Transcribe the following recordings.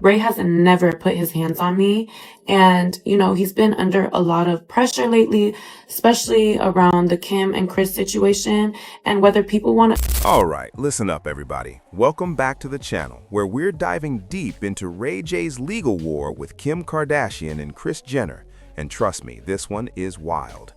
Ray has never put his hands on me. And, he's been under a lot of pressure lately, especially around the Kim and Kris situation and whether people want to. All right, listen up, everybody. Welcome back to the channel, where we're diving deep into Ray J's legal war with Kim Kardashian and Kris Jenner. And trust me, this one is wild.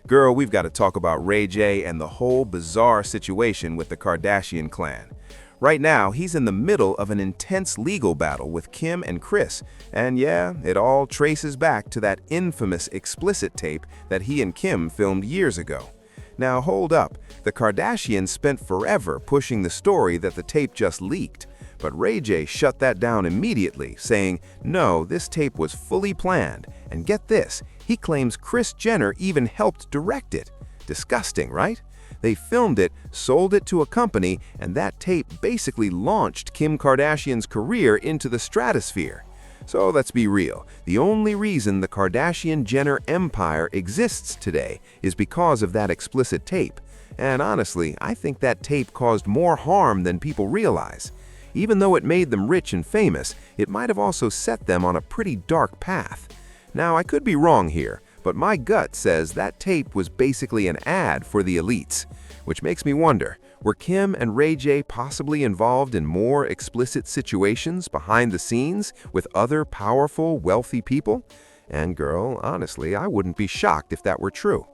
Girl, we've got to talk about Ray J and the whole bizarre situation with the Kardashian clan. Right now, he's in the middle of an intense legal battle with Kim and Kris, and yeah, it all traces back to that infamous explicit tape that he and Kim filmed years ago. Now hold up, the Kardashians spent forever pushing the story that the tape just leaked, but Ray J shut that down immediately, saying, no, this tape was fully planned, and get this, he claims Kris Jenner even helped direct it. Disgusting, right? They filmed it, sold it to a company, and that tape basically launched Kim Kardashian's career into the stratosphere. So let's be real, the only reason the Kardashian-Jenner empire exists today is because of that explicit tape. And honestly, I think that tape caused more harm than people realize. Even though it made them rich and famous, it might have also set them on a pretty dark path. Now, I could be wrong here, but my gut says that tape was basically an ad for the elites, which makes me wonder, were Kim and Ray J possibly involved in more explicit situations behind the scenes with other powerful, wealthy people? And girl, honestly, I wouldn't be shocked if that were true.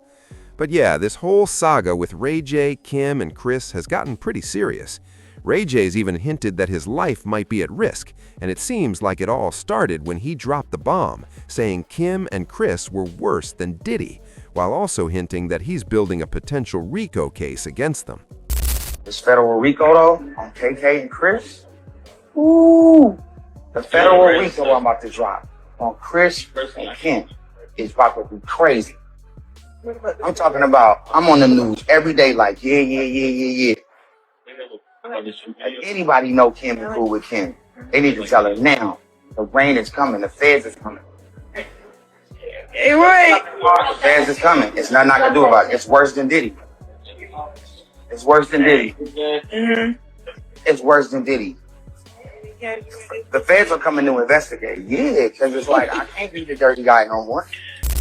But yeah, this whole saga with Ray J, Kim, and Kris has gotten pretty serious. Ray J's even hinted that his life might be at risk, and it seems like it all started when he dropped the bomb, saying Kim and Kris were worse than Diddy, while also hinting that he's building a potential RICO case against them. This federal RICO though, on KK and Kris, ooh, the federal RICO I'm about to drop on Kris and Kim is about to be crazy. I'm talking about, I'm on the news every day like, yeah. If anybody know Kim and cool with Kim, they need to tell her now. The rain is coming, the feds is coming. Hey, right. The feds is coming. It's nothing I can do about it. It's worse than Diddy. It's worse than Diddy. It's worse than Diddy. The feds are coming to investigate. Yeah, because it's like, I can't be the dirty guy no more.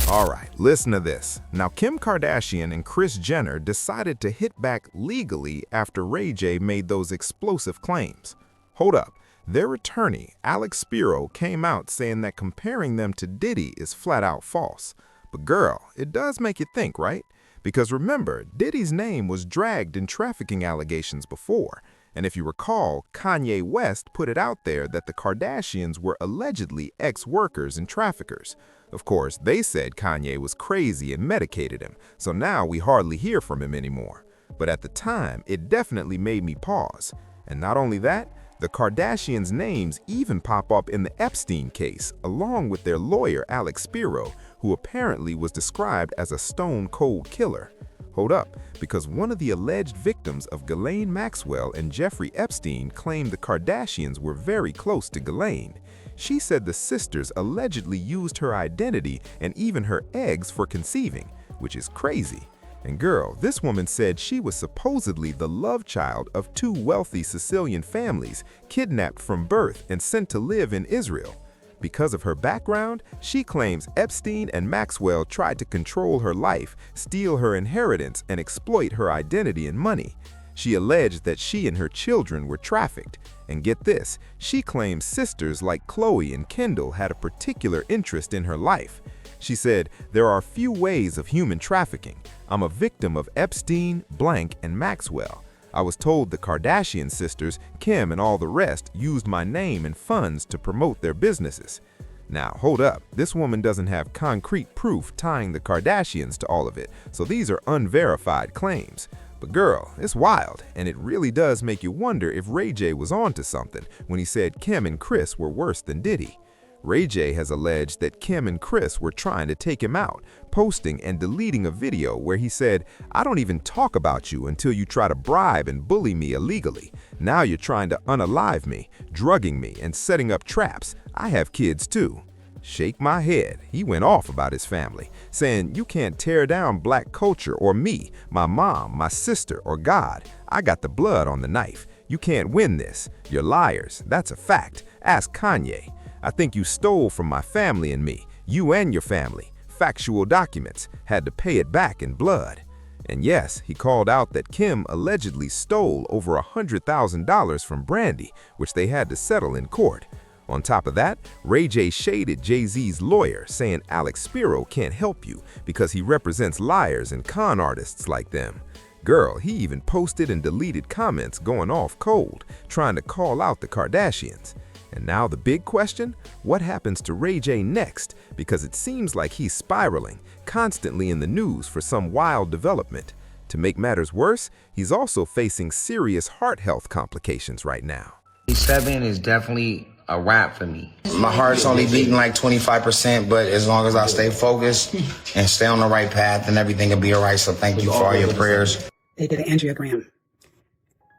All right, listen to this. Now, Kim Kardashian and Kris Jenner decided to hit back legally after Ray J made those explosive claims. Hold up. Their attorney, Alex Spiro, came out saying that comparing them to Diddy is flat out false. But girl, it does make you think, right? Because remember, Diddy's name was dragged in trafficking allegations before. And if you recall, Kanye West put it out there that the Kardashians were allegedly ex-workers and traffickers. Of course, they said Kanye was crazy and medicated him, so now we hardly hear from him anymore. But at the time, it definitely made me pause. And not only that, the Kardashians' names even pop up in the Epstein case, along with their lawyer Alex Spiro, who apparently was described as a stone-cold killer. Hold up, because one of the alleged victims of Ghislaine Maxwell and Jeffrey Epstein claimed the Kardashians were very close to Ghislaine. She said the sisters allegedly used her identity and even her eggs for conceiving, which is crazy. And girl, this woman said she was supposedly the love child of two wealthy Sicilian families, kidnapped from birth and sent to live in Israel. Because of her background, she claims Epstein and Maxwell tried to control her life, steal her inheritance, and exploit her identity and money. She alleged that she and her children were trafficked. And get this, she claims sisters like Khloe and Kendall had a particular interest in her life. She said, there are few ways of human trafficking. I'm a victim of Epstein, Blank, and Maxwell. I was told the Kardashian sisters, Kim and all the rest, used my name and funds to promote their businesses. Now, hold up, this woman doesn't have concrete proof tying the Kardashians to all of it, so these are unverified claims. But girl, it's wild, and it really does make you wonder if Ray J was onto something when he said Kim and Kris were worse than Diddy. Ray J has alleged that Kim and Kris were trying to take him out, posting and deleting a video where he said, I don't even talk about you until you try to bribe and bully me illegally. Now you're trying to unalive me, drugging me, and setting up traps. I have kids too. Shake my head. He went off about his family, saying, you can't tear down black culture or me, my mom, my sister, or God. I got the blood on the knife. You can't win this. You're liars. That's a fact. Ask Kanye. I think you stole from my family and me. You and your family. Factual documents. Had to pay it back in blood. And yes, he called out that Kim allegedly stole over $100,000 from Brandy, which they had to settle in court. On top of that, Ray J shaded Jay-Z's lawyer, saying Alex Spiro can't help you because he represents liars and con artists like them. Girl, he even posted and deleted comments going off cold, trying to call out the Kardashians. And now the big question, what happens to Ray J next? Because it seems like he's spiraling, constantly in the news for some wild development. To make matters worse, he's also facing serious heart health complications right now. 7 is definitely a wrap for me. My heart's only beating like 25%, but as long as I stay focused and stay on the right path, then everything will be all right. So thank you for all your prayers. They did an angiogram,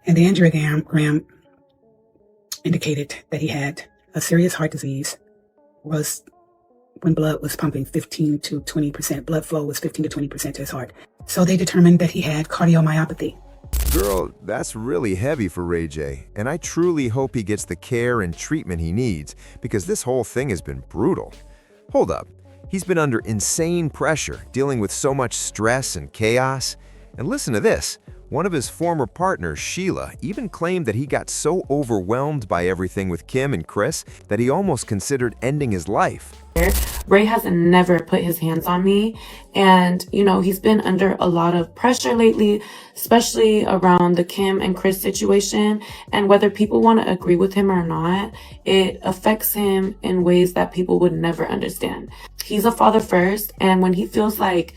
and the angiogram indicated that he had a serious heart disease. Was when blood was pumping 15 to 20%, blood flow was 15 to 20% to his heart. So they determined that he had cardiomyopathy. Girl, that's really heavy for Ray J, and I truly hope he gets the care and treatment he needs because this whole thing has been brutal. Hold up, he's been under insane pressure, dealing with so much stress and chaos. And listen to this, one of his former partners, Sheila, even claimed that he got so overwhelmed by everything with Kim and Kris that he almost considered ending his life. Ray has never put his hands on me, and he's been under a lot of pressure lately, especially around the Kim and Kris situation. And whether people want to agree with him or not, it affects him in ways that people would never understand. He's a father first, and when he feels like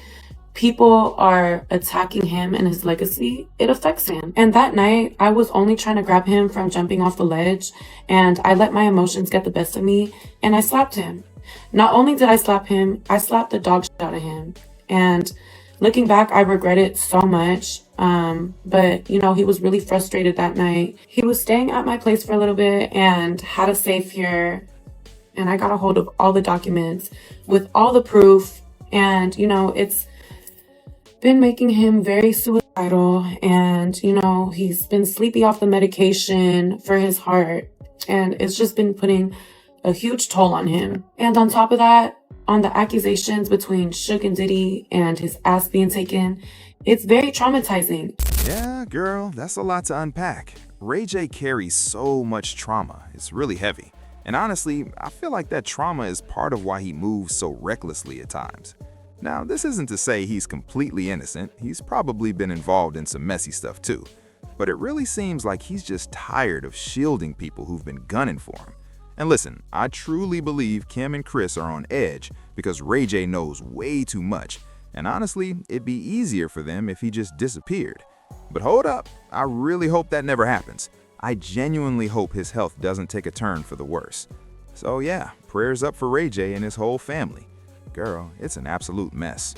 people are attacking him and his legacy, it affects him. And that night, I was only trying to grab him from jumping off the ledge, and I let my emotions get the best of me, and I slapped him. Not only did I slap him, I slapped the dog shit out of him. And looking back, I regret it so much. But he was really frustrated that night. He was staying at my place for a little bit and had a safe here. And I got a hold of all the documents with all the proof. And, it's been making him very suicidal. And, he's been sleepy off the medication for his heart. And it's just been putting a huge toll on him. And on top of that, on the accusations between Suge and Diddy and his ass being taken, it's very traumatizing. Yeah, girl, that's a lot to unpack. Ray J carries so much trauma. It's really heavy. And honestly, I feel like that trauma is part of why he moves so recklessly at times. Now, this isn't to say he's completely innocent. He's probably been involved in some messy stuff too. But it really seems like he's just tired of shielding people who've been gunning for him. And listen, I truly believe Kim and Kris are on edge because Ray J knows way too much. And honestly, it'd be easier for them if he just disappeared. But hold up, I really hope that never happens. I genuinely hope his health doesn't take a turn for the worse. So yeah, prayers up for Ray J and his whole family. Girl, it's an absolute mess.